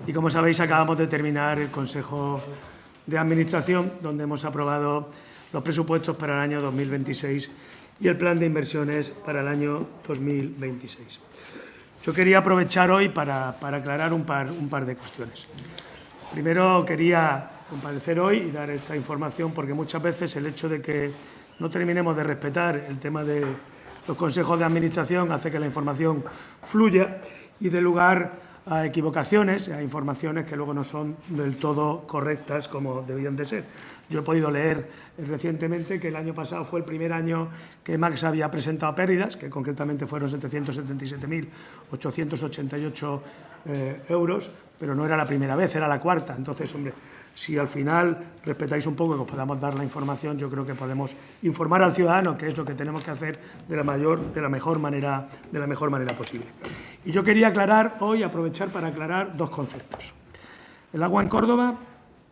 Y como sabéis, acabamos de terminar el Consejo de Administración, donde hemos aprobado los presupuestos para el año 2026 y el plan de inversiones para el año 2026. Yo quería aprovechar hoy para aclarar un par de cuestiones. Primero, quería comparecer hoy y dar esta información porque muchas veces el hecho de que no terminemos de respetar el tema de los consejos de administración hace que la información fluya y dé lugar a equivocaciones, a informaciones que luego no son del todo correctas como debían de ser. Yo he podido leer recientemente que el año pasado fue el primer año que Maxa había presentado pérdidas, que concretamente fueron 777.888 euros, pero no era la primera vez, era la cuarta. Entonces, hombre, si al final respetáis un poco y os podamos dar la información, yo creo que podemos informar al ciudadano, que es lo que tenemos que hacer de la mejor manera posible. Y yo quería aprovechar para aclarar dos conceptos. El agua en Córdoba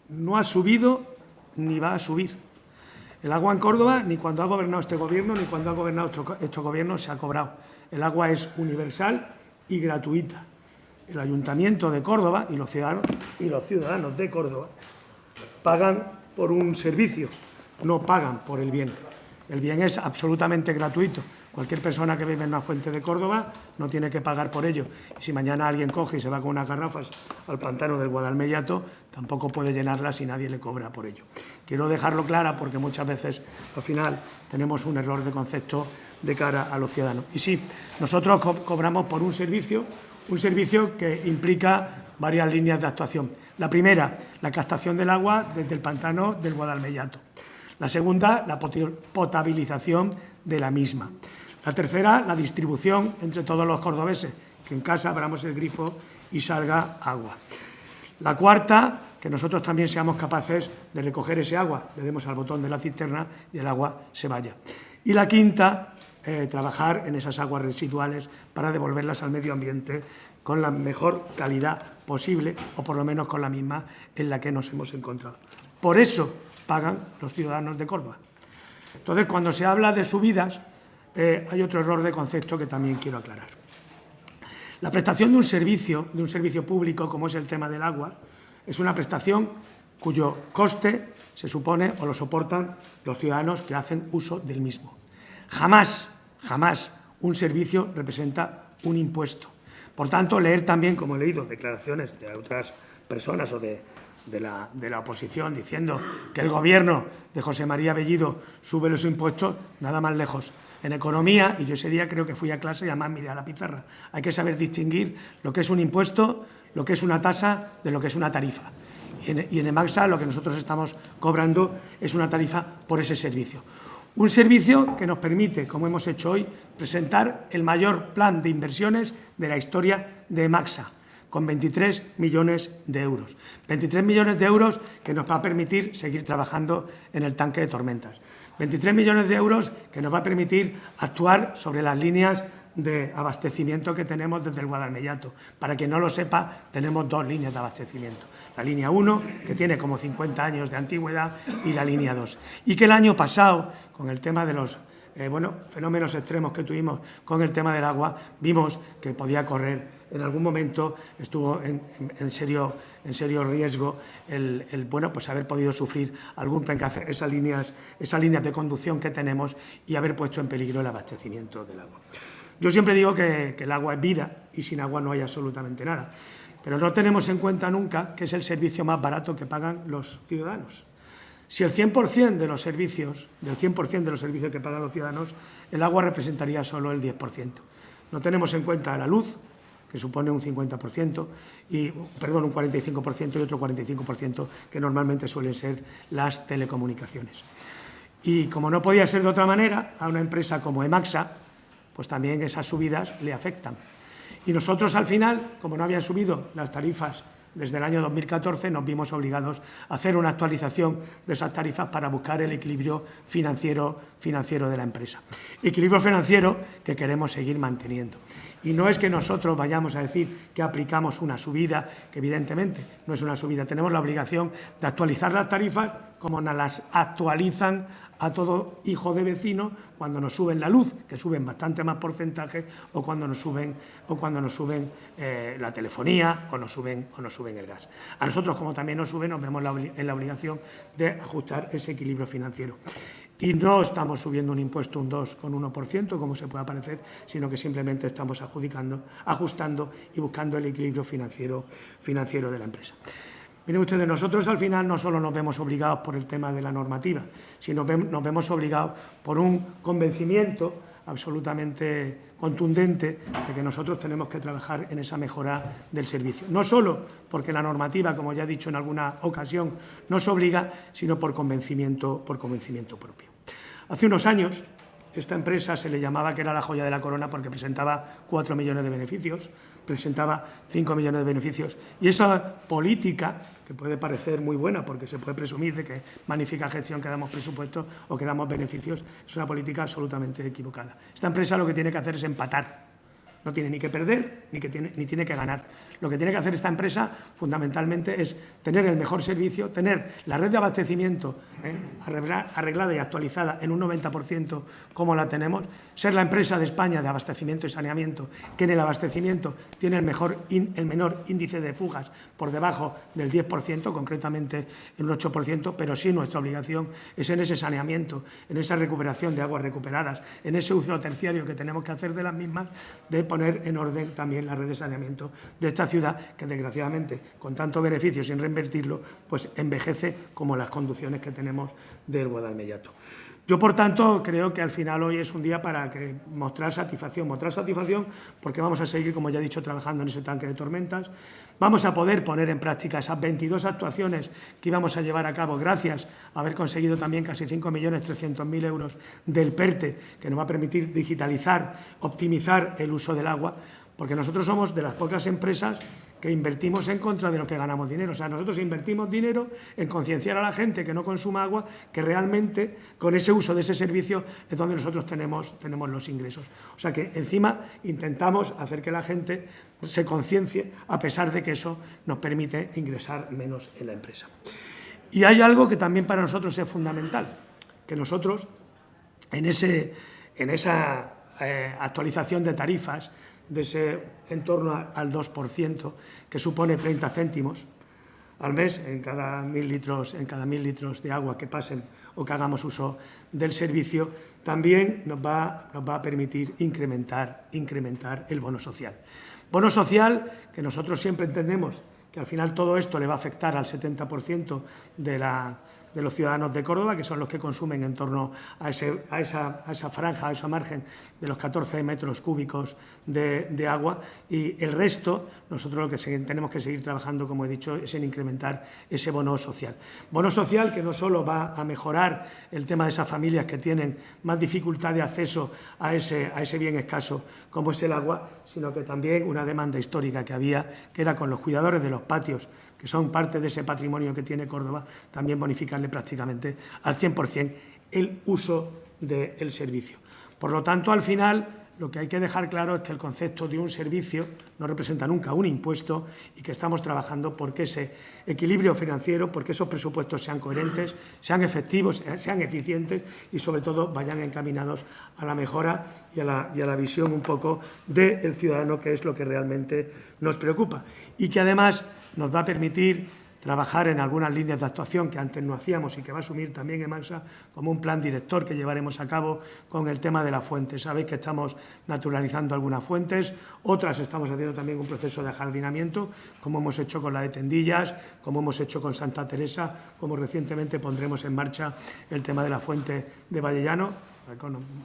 no ha subido ni va a subir. El agua en Córdoba, ni cuando ha gobernado este Gobierno, ni cuando ha gobernado este Gobierno, se ha cobrado. El agua es universal y gratuita. El Ayuntamiento de Córdoba y los ciudadanos de Córdoba pagan por un servicio, no pagan por el bien. El bien es absolutamente gratuito. Cualquier persona que vive en una fuente de Córdoba no tiene que pagar por ello. Y si mañana alguien coge y se va con unas garrafas al pantano del Guadalmellato, tampoco puede llenarlas y nadie le cobra por ello. Quiero dejarlo claro porque muchas veces, al final, tenemos un error de concepto de cara a los ciudadanos. Y sí, nosotros cobramos por un servicio que implica varias líneas de actuación. La primera, la captación del agua desde el pantano del Guadalmellato. La segunda, la potabilización de la misma. La tercera, la distribución entre todos los cordobeses, que en casa abramos el grifo y salga agua. La cuarta, que nosotros también seamos capaces de recoger ese agua, le demos al botón de la cisterna y el agua se vaya. Y la quinta, trabajar en esas aguas residuales para devolverlas al medio ambiente con la mejor calidad posible, o por lo menos con la misma en la que nos hemos encontrado. Por eso pagan los ciudadanos de Córdoba. Entonces, cuando se habla de subidas, hay otro error de concepto que también quiero aclarar. La prestación de un servicio público, como es el tema del agua, es una prestación cuyo coste se supone o lo soportan los ciudadanos que hacen uso del mismo. Jamás un servicio representa un impuesto. Por tanto, leer también, como he leído, declaraciones de otras personas o de la oposición diciendo que el Gobierno de José María Bellido sube los impuestos, nada más lejos. En economía, y yo ese día creo que fui a clase y además miré a la pizarra, hay que saber distinguir lo que es un impuesto, lo que es una tasa, de lo que es una tarifa. Y en EMAGSA lo que nosotros estamos cobrando es una tarifa por ese servicio. Un servicio que nos permite, como hemos hecho hoy, presentar el mayor plan de inversiones de la historia de EMAGSA, con 23 millones de euros. 23 millones de euros que nos va a permitir seguir trabajando en el tanque de tormentas. 23 millones de euros que nos va a permitir actuar sobre las líneas de abastecimiento que tenemos desde el Guadalmellato. Para quien no lo sepa, tenemos dos líneas de abastecimiento. La línea 1, que tiene como 50 años de antigüedad, y la línea 2. Y que el año pasado, con el tema de los fenómenos extremos que tuvimos con el tema del agua, vimos que podía correr. En algún momento estuvo en serio riesgo el haber podido sufrir algún percance, esas líneas de conducción que tenemos, y haber puesto en peligro el abastecimiento del agua. Yo siempre digo que el agua es vida y sin agua no hay absolutamente nada, pero no tenemos en cuenta nunca que es el servicio más barato que pagan los ciudadanos. Si el 100% de los servicios que pagan los ciudadanos, el agua representaría solo el 10%. No tenemos en cuenta la luz, que supone un 50%, un 45% y otro 45% que normalmente suelen ser las telecomunicaciones. Y como no podía ser de otra manera, a una empresa como EMAGSA, pues también esas subidas le afectan. Y nosotros al final, como no habían subido las tarifas desde el año 2014, nos vimos obligados a hacer una actualización de esas tarifas para buscar el equilibrio financiero de la empresa. Equilibrio financiero que queremos seguir manteniendo. Y no es que nosotros vayamos a decir que aplicamos una subida, que evidentemente no es una subida. Tenemos la obligación de actualizar las tarifas como nos las actualizan a todo hijo de vecino cuando nos suben la luz, que suben bastante más porcentaje, o cuando nos suben la telefonía o nos suben el gas. A nosotros, como también nos suben, nos vemos en la obligación de ajustar ese equilibrio financiero. Y no estamos subiendo un impuesto un 2,1%, como se pueda parecer, sino que simplemente estamos ajustando y buscando el equilibrio financiero de la empresa. Miren ustedes, nosotros al final no solo nos vemos obligados por el tema de la normativa, sino nos vemos obligados por un convencimiento absolutamente contundente de que nosotros tenemos que trabajar en esa mejora del servicio. No solo porque la normativa, como ya he dicho en alguna ocasión, nos obliga, sino por convencimiento propio. Hace unos años, esta empresa se le llamaba que era la joya de la corona porque presentaba 4 millones de beneficios, presentaba 5 millones de beneficios. Y esa política, que puede parecer muy buena porque se puede presumir de que magnífica gestión que damos presupuestos o que damos beneficios, es una política absolutamente equivocada. Esta empresa lo que tiene que hacer es empatar. No tiene ni que perder ni tiene que ganar. Lo que tiene que hacer esta empresa fundamentalmente es tener el mejor servicio, tener la red de abastecimiento arreglada y actualizada en un 90% como la tenemos, ser la empresa de España de abastecimiento y saneamiento que en el abastecimiento tiene el menor índice de fugas por debajo del 10%, concretamente en un 8%, pero sí nuestra obligación es en ese saneamiento, en esa recuperación de aguas recuperadas, en ese uso terciario que tenemos que hacer de las mismas, de poner en orden también la red de saneamiento de esta ciudad que, desgraciadamente, con tanto beneficio sin reinvertirlo, pues envejece como las conducciones que tenemos del Guadalmellato. Yo, por tanto, creo que al final hoy es un día para mostrar satisfacción porque vamos a seguir, como ya he dicho, trabajando en ese tanque de tormentas. Vamos a poder poner en práctica esas 22 actuaciones que íbamos a llevar a cabo gracias a haber conseguido también casi 5.300.000 euros del PERTE, que nos va a permitir digitalizar, optimizar el uso del agua, porque nosotros somos de las pocas empresas que invertimos en contra de lo que ganamos dinero. O sea, nosotros invertimos dinero en concienciar a la gente que no consuma agua, que realmente con ese uso de ese servicio es donde nosotros tenemos los ingresos. O sea que encima intentamos hacer que la gente se conciencie, a pesar de que eso nos permite ingresar menos en la empresa. Y hay algo que también para nosotros es fundamental, que nosotros en esa actualización de tarifas, de ese en torno al 2%, que supone 30 céntimos al mes en cada 1.000 litros de agua que pasen o que hagamos uso del servicio, también nos va a permitir incrementar el bono social. Bono social que nosotros siempre entendemos que al final todo esto le va a afectar al 70% de los ciudadanos de Córdoba, que son los que consumen en torno a esa franja, a esa margen de los 14 metros cúbicos de agua, y el resto nosotros lo que tenemos que seguir trabajando, como he dicho, es en incrementar ese bono social. Bono social que no solo va a mejorar el tema de esas familias que tienen más dificultad de acceso a ese bien escaso como es el agua, sino que también una demanda histórica que había, que era con los cuidadores de los patios, que son parte de ese patrimonio que tiene Córdoba, también bonificarle prácticamente al 100% el uso del servicio. Por lo tanto, al final, lo que hay que dejar claro es que el concepto de un servicio no representa nunca un impuesto y que estamos trabajando porque ese equilibrio financiero, porque esos presupuestos sean coherentes, sean efectivos, sean eficientes y, sobre todo, vayan encaminados a la mejora y a la visión un poco del ciudadano, que es lo que realmente nos preocupa. Y que, además, nos va a permitir trabajar en algunas líneas de actuación que antes no hacíamos y que va a asumir también EMASA, como un plan director que llevaremos a cabo con el tema de las fuentes. Sabéis que estamos naturalizando algunas fuentes, otras estamos haciendo también un proceso de ajardinamiento, como hemos hecho con la de Tendillas, como hemos hecho con Santa Teresa, como recientemente pondremos en marcha el tema de la fuente de Vallellano,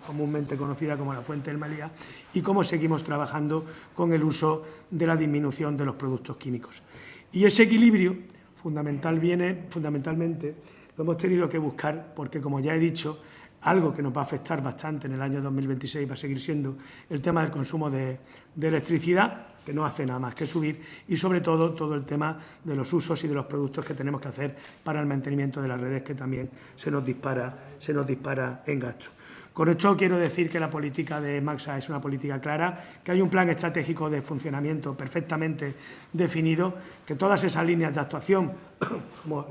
comúnmente conocida como la fuente del Malía, y cómo seguimos trabajando con el uso de la disminución de los productos químicos. Y ese equilibrio fundamentalmente lo hemos tenido que buscar porque, como ya he dicho, algo que nos va a afectar bastante en el año 2026 va a seguir siendo el tema del consumo de electricidad, que no hace nada más que subir, y sobre todo el tema de los usos y de los productos que tenemos que hacer para el mantenimiento de las redes, que también se nos dispara en gasto. Con esto quiero decir que la política de Emaxa es una política clara, que hay un plan estratégico de funcionamiento perfectamente definido, que todas esas líneas de actuación, como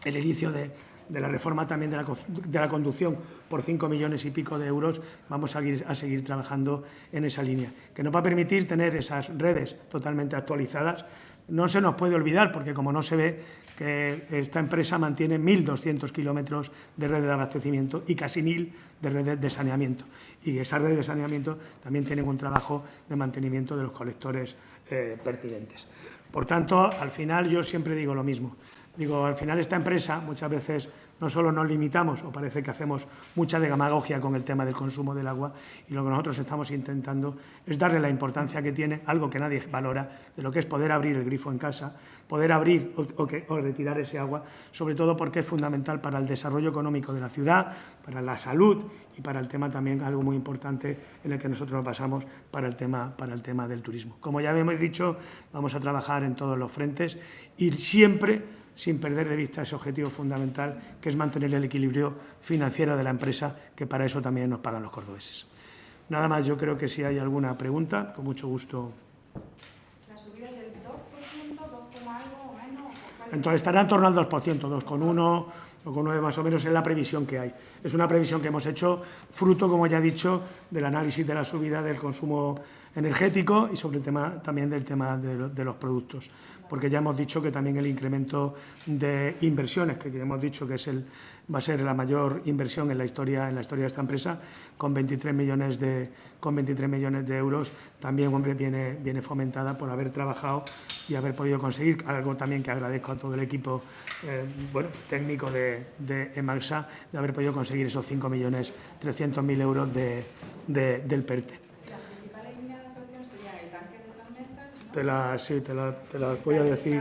el inicio de la reforma también de la conducción por 5 millones y pico de euros, vamos a seguir trabajando en esa línea, que nos va a permitir tener esas redes totalmente actualizadas. No se nos puede olvidar, porque como no se ve, que esta empresa mantiene 1.200 kilómetros de redes de abastecimiento y casi 1.000 de redes de saneamiento. Y esas redes de saneamiento también tienen un trabajo de mantenimiento de los colectores pertinentes. Por tanto, al final yo siempre digo lo mismo. Digo, al final esta empresa muchas veces no solo nos limitamos, o parece que hacemos mucha demagogia con el tema del consumo del agua, y lo que nosotros estamos intentando es darle la importancia que tiene, algo que nadie valora, de lo que es poder abrir el grifo en casa, poder abrir o retirar ese agua, sobre todo porque es fundamental para el desarrollo económico de la ciudad, para la salud y para el tema también, algo muy importante en el que nosotros nos basamos, para el tema del turismo. Como ya hemos dicho, vamos a trabajar en todos los frentes y siempre sin perder de vista ese objetivo fundamental, que es mantener el equilibrio financiero de la empresa, que para eso también nos pagan los cordobeses. Nada más, yo creo que si hay alguna pregunta, con mucho gusto. ¿La subida es del 2%, 2, algo o menos? Entonces estará en torno al 2%, 2,1, 2,9 más o menos es la previsión que hay. Es una previsión que hemos hecho fruto, como ya he dicho, del análisis de la subida del consumo energético y sobre el tema también del tema de los productos, porque ya hemos dicho que también el incremento de inversiones, que ya hemos dicho que va a ser la mayor inversión en la historia de esta empresa, con 23 millones de euros, también, hombre, viene fomentada por haber trabajado y haber podido conseguir, algo también que agradezco a todo el equipo técnico de Emaxa, de haber podido conseguir esos 5.300.000 euros del PERTE. Te las voy a decir.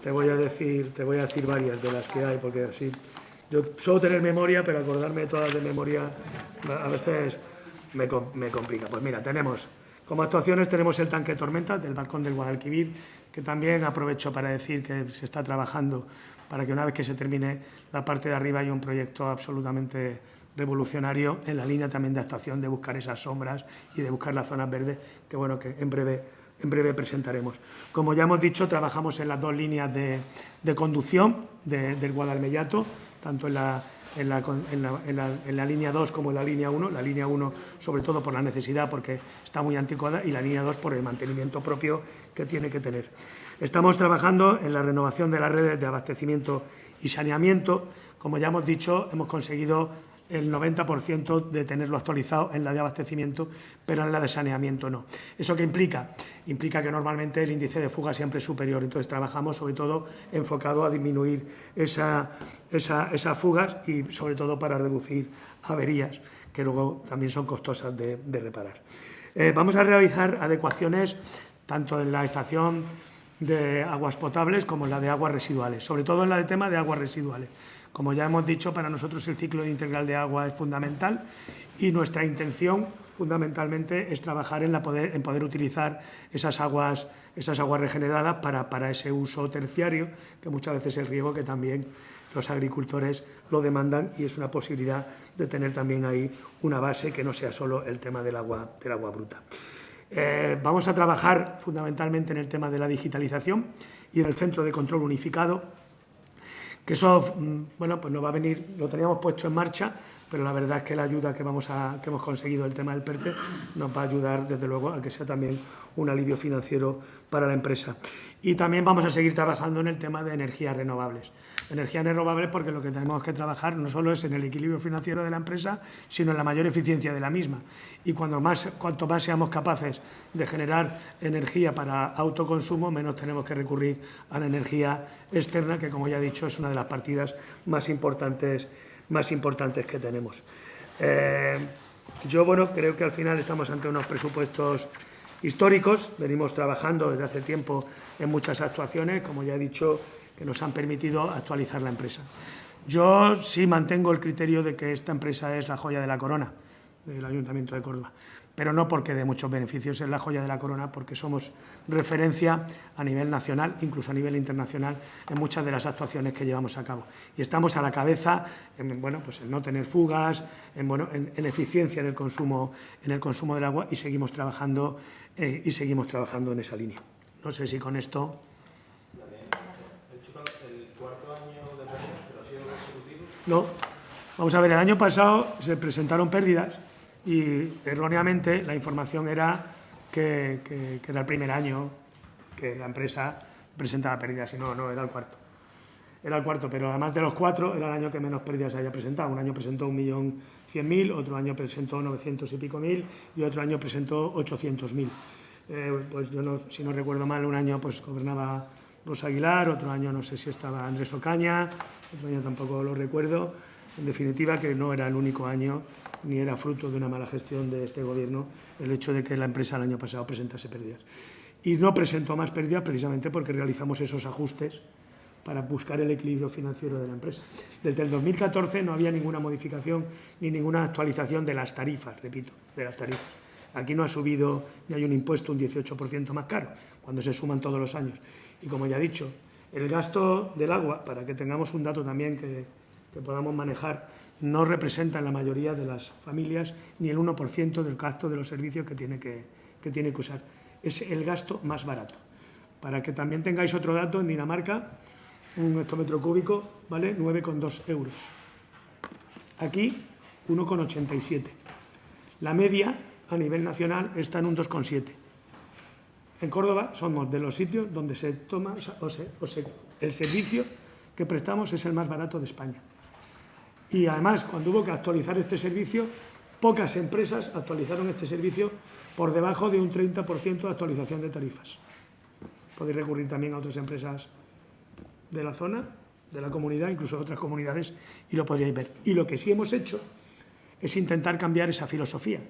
Te voy a decir varias de las que hay, porque así yo suelo tener memoria, pero acordarme de todas de memoria a veces me complica. Pues mira, como actuaciones tenemos el tanque Tormenta del balcón del Guadalquivir, que también aprovecho para decir que se está trabajando para que una vez que se termine la parte de arriba haya un proyecto absolutamente revolucionario en la línea también de actuación, de buscar esas sombras y de buscar las zonas verdes, que bueno, que en breve presentaremos. Como ya hemos dicho, trabajamos en las dos líneas de conducción del Guadalmellato, tanto en la línea 2 como en la línea 1. La línea 1 sobre todo por la necesidad, porque está muy anticuada, y la línea 2 por el mantenimiento propio que tiene que tener. Estamos trabajando en la renovación de las redes de abastecimiento y saneamiento. Como ya hemos dicho, hemos conseguido el 90% de tenerlo actualizado en la de abastecimiento, pero en la de saneamiento no. ¿Eso qué implica? Implica que normalmente el índice de fuga siempre es superior, entonces trabajamos sobre todo enfocado a disminuir esas fugas y sobre todo para reducir averías, que luego también son costosas de reparar. Vamos a realizar adecuaciones tanto en la estación de aguas potables como en la de aguas residuales, sobre todo en la de tema de aguas residuales. Como ya hemos dicho, para nosotros el ciclo integral de agua es fundamental y nuestra intención fundamentalmente es trabajar en poder utilizar esas aguas regeneradas para ese uso terciario, que muchas veces es el riego, que también los agricultores lo demandan, y es una posibilidad de tener también ahí una base que no sea solo el tema del agua bruta. Vamos a trabajar fundamentalmente en el tema de la digitalización y en el centro de control unificado, que eso, bueno, pues nos va a venir, lo teníamos puesto en marcha, pero la verdad es que la ayuda que hemos conseguido del tema del PERTE nos va a ayudar, desde luego, a que sea también un alivio financiero para la empresa. Y también vamos a seguir trabajando en el tema de energías renovables. Energías renovables, porque lo que tenemos que trabajar no solo es en el equilibrio financiero de la empresa, sino en la mayor eficiencia de la misma. Y cuanto más seamos capaces de generar energía para autoconsumo, menos tenemos que recurrir a la energía externa, que, como ya he dicho, es una de las partidas más importantes que tenemos. Yo, bueno, creo que al final estamos ante unos presupuestos históricos. Venimos trabajando desde hace tiempo en muchas actuaciones, como ya he dicho, que nos han permitido actualizar la empresa. Yo sí mantengo el criterio de que esta empresa es la joya de la corona del Ayuntamiento de Córdoba. pero no porque dé muchos beneficios, es la joya de la corona porque somos referencia a nivel nacional, incluso a nivel internacional, en muchas de las actuaciones que llevamos a cabo. Y estamos a la cabeza en, bueno, pues en no tener fugas, en eficiencia en el consumo del agua y seguimos trabajando en esa línea. No sé si con esto... ¿El cuarto año de pérdidas, pero ha sido consecutivo? No. Vamos a ver, el año pasado se presentaron pérdidas y erróneamente la información era que era el primer año que la empresa presentaba pérdidas y no, era el cuarto. Era el cuarto, pero además de los 4 era el año que menos pérdidas había presentado. Un año presentó 1.100.000, otro año presentó 900 y pico mil y otro año presentó 800.000. Pues yo, no, si no recuerdo mal, un año pues gobernaba Rosa Aguilar, otro año no sé si estaba Andrés Ocaña, otro año tampoco lo recuerdo. En definitiva, que no era el único año ni era fruto de una mala gestión de este Gobierno el hecho de que la empresa el año pasado presentase pérdidas. Y no presentó más pérdidas precisamente porque realizamos esos ajustes para buscar el equilibrio financiero de la empresa. Desde el 2014 no había ninguna modificación ni ninguna actualización de las tarifas, repito, de las tarifas. Aquí no ha subido ni hay un impuesto un 18% más caro, cuando se suman todos los años. Y como ya he dicho, el gasto del agua, para que tengamos un dato también que podamos manejar, no representa en la mayoría de las familias ni el 1% del gasto de los servicios que tiene que usar. Es el gasto más barato. Para que también tengáis otro dato, en Dinamarca, un hectómetro cúbico vale 9,2 euros. Aquí, 1,87. La media a nivel nacional está en un 2,7. En Córdoba somos de los sitios donde se toma, el servicio que prestamos es el más barato de España. Y además, cuando hubo que actualizar este servicio, pocas empresas actualizaron este servicio por debajo de un 30% de actualización de tarifas. Podéis recurrir también a otras empresas de la zona, de la comunidad, incluso de otras comunidades, y lo podríais ver. Y lo que sí hemos hecho es intentar cambiar esa filosofía.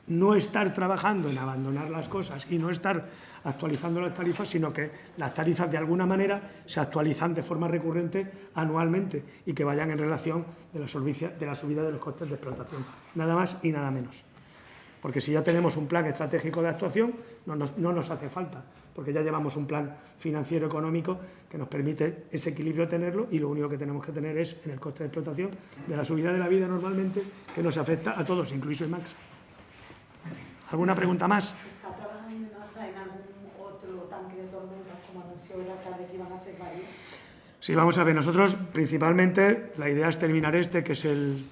No estar trabajando en abandonar las cosas y no estar actualizando las tarifas, sino que las tarifas de alguna manera se actualizan de forma recurrente anualmente y que vayan en relación de la subida de los costes de explotación. Nada más y nada menos. Porque si ya tenemos un plan estratégico de actuación, no nos hace falta, porque ya llevamos un plan financiero económico que nos permite ese equilibrio tenerlo y lo único que tenemos que tener es en el coste de explotación de la subida de la vida normalmente, que nos afecta a todos, incluso en Max. ¿Alguna pregunta más? ¿Está trabajando en algún otro tanque de tormentas, como anunció el alcalde que iban a hacer varios? Sí, vamos a ver, nosotros principalmente la idea es terminar este, que es el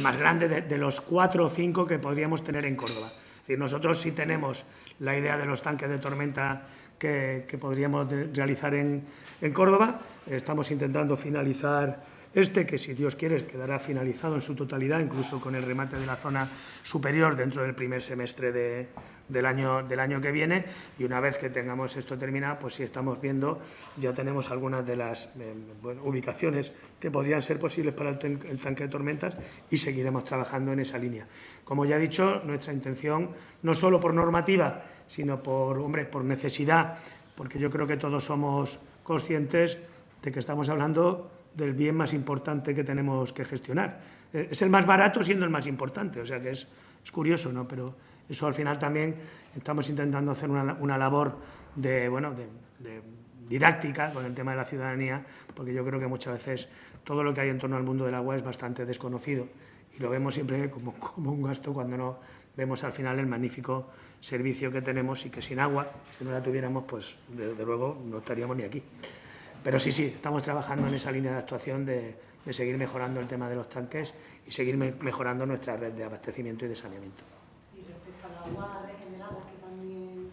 más grande de los 4 o 5 que podríamos tener en Córdoba. Es decir, nosotros sí tenemos la idea de los tanques de tormenta que podríamos realizar en Córdoba. Estamos intentando finalizar este, que si Dios quiere quedará finalizado en su totalidad, incluso con el remate de la zona superior dentro del primer semestre del año que viene. Y una vez que tengamos esto terminado, pues sí estamos viendo, ya tenemos algunas de las ubicaciones que podrían ser posibles para el tanque de tormentas y seguiremos trabajando en esa línea. Como ya he dicho, nuestra intención, no solo por normativa, sino por necesidad, porque yo creo que todos somos conscientes de que estamos hablando del bien más importante que tenemos que gestionar. Es el más barato siendo el más importante, o sea que es curioso, ¿no? Pero eso al final también estamos intentando hacer una labor de didáctica con el tema de la ciudadanía, porque yo creo que muchas veces todo lo que hay en torno al mundo del agua es bastante desconocido y lo vemos siempre como un gasto cuando no vemos al final el magnífico servicio que tenemos y que sin agua, si no la tuviéramos, pues desde luego no estaríamos ni aquí. Pero sí, estamos trabajando en esa línea de actuación de seguir mejorando el tema de los tanques y seguir mejorando nuestra red de abastecimiento y de saneamiento. Y respecto al agua regenerada, que también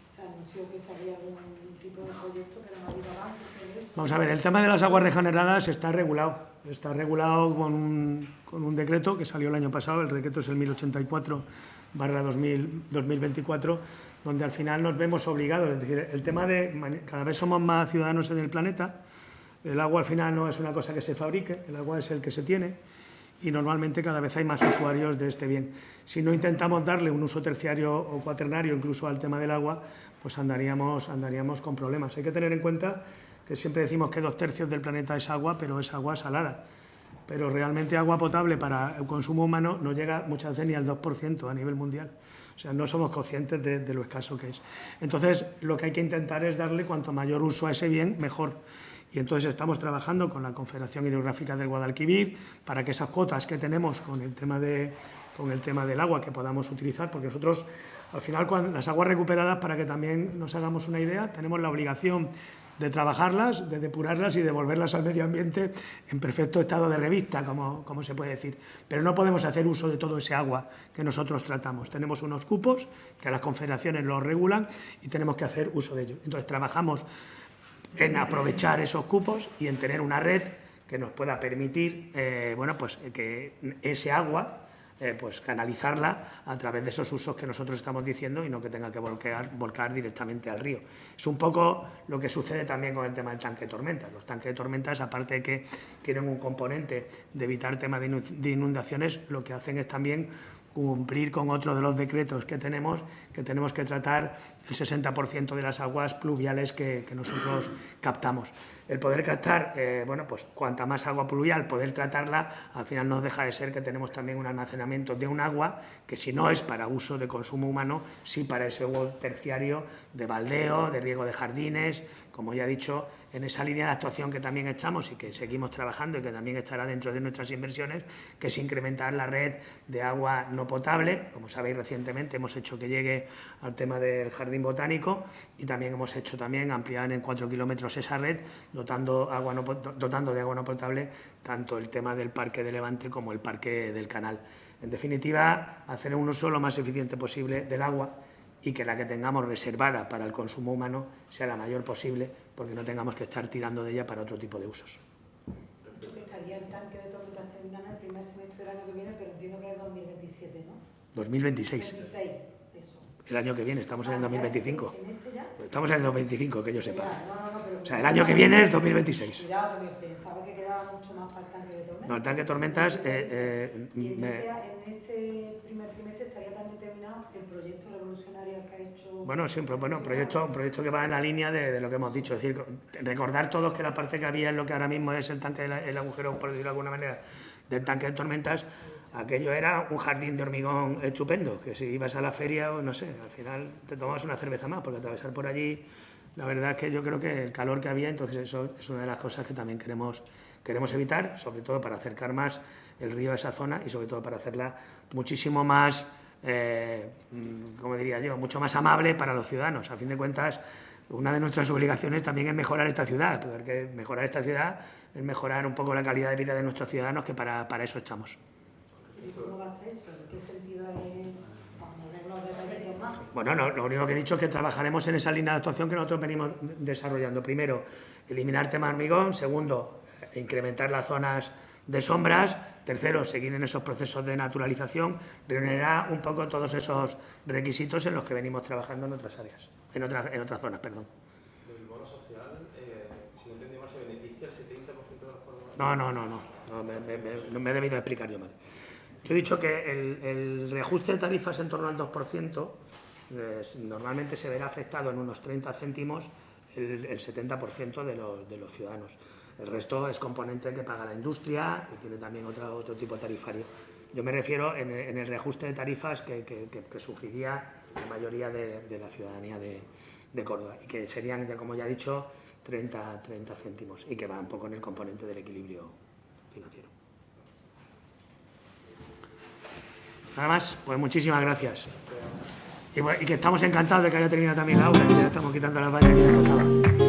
se anunció que se había algún tipo de proyecto, pero no ha habido avances en eso. Vamos a ver, el tema de las aguas regeneradas está regulado. Está regulado con un decreto que salió el año pasado, el decreto es el 1084/2024, donde al final nos vemos obligados. Es decir, el tema de cada vez somos más ciudadanos en el planeta, el agua al final no es una cosa que se fabrique, el agua es el que se tiene y normalmente cada vez hay más usuarios de este bien. Si no intentamos darle un uso terciario o cuaternario incluso al tema del agua, pues andaríamos con problemas. Hay que tener en cuenta que siempre decimos que 2/3 del planeta es agua, pero es agua salada. pero realmente agua potable para el consumo humano no llega muchas veces ni al 2% a nivel mundial. O sea, no somos conscientes de lo escaso que es. Entonces, lo que hay que intentar es darle cuanto mayor uso a ese bien, mejor. Y entonces estamos trabajando con la Confederación Hidrográfica del Guadalquivir para que esas cuotas que tenemos con el tema del agua que podamos utilizar, porque nosotros, al final, cuando las aguas recuperadas, para que también nos hagamos una idea, tenemos la obligación de trabajarlas, de depurarlas y devolverlas al medio ambiente en perfecto estado de revista, como se puede decir. Pero no podemos hacer uso de todo ese agua que nosotros tratamos. Tenemos unos cupos que las confederaciones los regulan y tenemos que hacer uso de ellos. Entonces, trabajamos en aprovechar esos cupos y en tener una red que nos pueda permitir que ese agua pues canalizarla a través de esos usos que nosotros estamos diciendo y no que tenga que volcar directamente al río. Es un poco lo que sucede también con el tema del tanque de tormentas. Los tanques de tormentas, aparte de que tienen un componente de evitar temas de inundaciones, lo que hacen es también cumplir con otro de los decretos que tenemos que tratar el 60% de las aguas pluviales que nosotros captamos. El poder captar, pues cuanta más agua pluvial, poder tratarla, al final no deja de ser que tenemos también un almacenamiento de un agua que, si no es para uso de consumo humano, sí para ese uso terciario de baldeo, de riego de jardines, como ya he dicho, en esa línea de actuación que también echamos y que seguimos trabajando y que también estará dentro de nuestras inversiones, que es incrementar la red de agua no potable. Como sabéis, recientemente hemos hecho que llegue al tema del jardín botánico y también hemos hecho ampliar en 4 kilómetros esa red, dotando de agua no potable tanto el tema del Parque de Levante como el Parque del Canal. En definitiva, hacer un uso lo más eficiente posible del agua y que la que tengamos reservada para el consumo humano sea la mayor posible, porque no tengamos que estar tirando de ella para otro tipo de usos. Mucho que estaría el tanque de tormentas terminando el primer semestre del año que viene, pero entiendo que es 2027, ¿no? 2026. 2026, eso. El año que viene, estamos en el 2025. ¿En este ya? Estamos en el 2025, que yo sepa. Pero o sea, el año que viene es 2026. Cuidado, que pensaba que quedaba mucho más para el tanque de tormentas. No, el tanque de tormentas... y en ese primer trimestre estaría también terminado el proyecto revolucionario que ha hecho... Bueno, siempre, un proyecto que va en la línea de lo que hemos dicho. Es decir, recordar todos que la parte que había en lo que ahora mismo es el tanque, el agujero, por decirlo de alguna manera, del tanque de tormentas, aquello era un jardín de hormigón estupendo, que si ibas a la feria, no sé, al final te tomabas una cerveza más, porque atravesar por allí, la verdad es que yo creo que el calor que había, entonces eso es una de las cosas que también queremos evitar, sobre todo para acercar más el río a esa zona y sobre todo para hacerla muchísimo más, como diría yo, mucho más amable para los ciudadanos. A fin de cuentas, una de nuestras obligaciones también es mejorar esta ciudad, porque mejorar esta ciudad es mejorar un poco la calidad de vida de nuestros ciudadanos, que para eso estamos. ¿Y cómo va a ser eso? ¿En qué sentido es? Vamos, de los detalles más. Bueno, no, lo único que he dicho es que trabajaremos en esa línea de actuación que nosotros venimos desarrollando. Primero, eliminar tema hormigón. Segundo, incrementar las zonas de sombras. Tercero, seguir en esos procesos de naturalización. Reunirá un poco todos esos requisitos en los que venimos trabajando en otras áreas, en otras zonas, perdón. ¿Del bono social, si no entendí mal, se beneficia el 70% de los pueblos? No, me he debido explicar yo mal. Yo he dicho que el reajuste de tarifas en torno al 2%, normalmente se verá afectado en unos 30 céntimos el 70% de los ciudadanos. El resto es componente que paga la industria y tiene también otro tipo tarifario. Yo me refiero en el reajuste de tarifas que sufriría la mayoría de la ciudadanía de Córdoba y que serían, como ya he dicho, 30 céntimos y que va un poco en el componente del equilibrio financiero. Nada más, pues muchísimas gracias. Y que estamos encantados de que haya terminado también la obra, que ya estamos quitando las vallas que ya tocaba.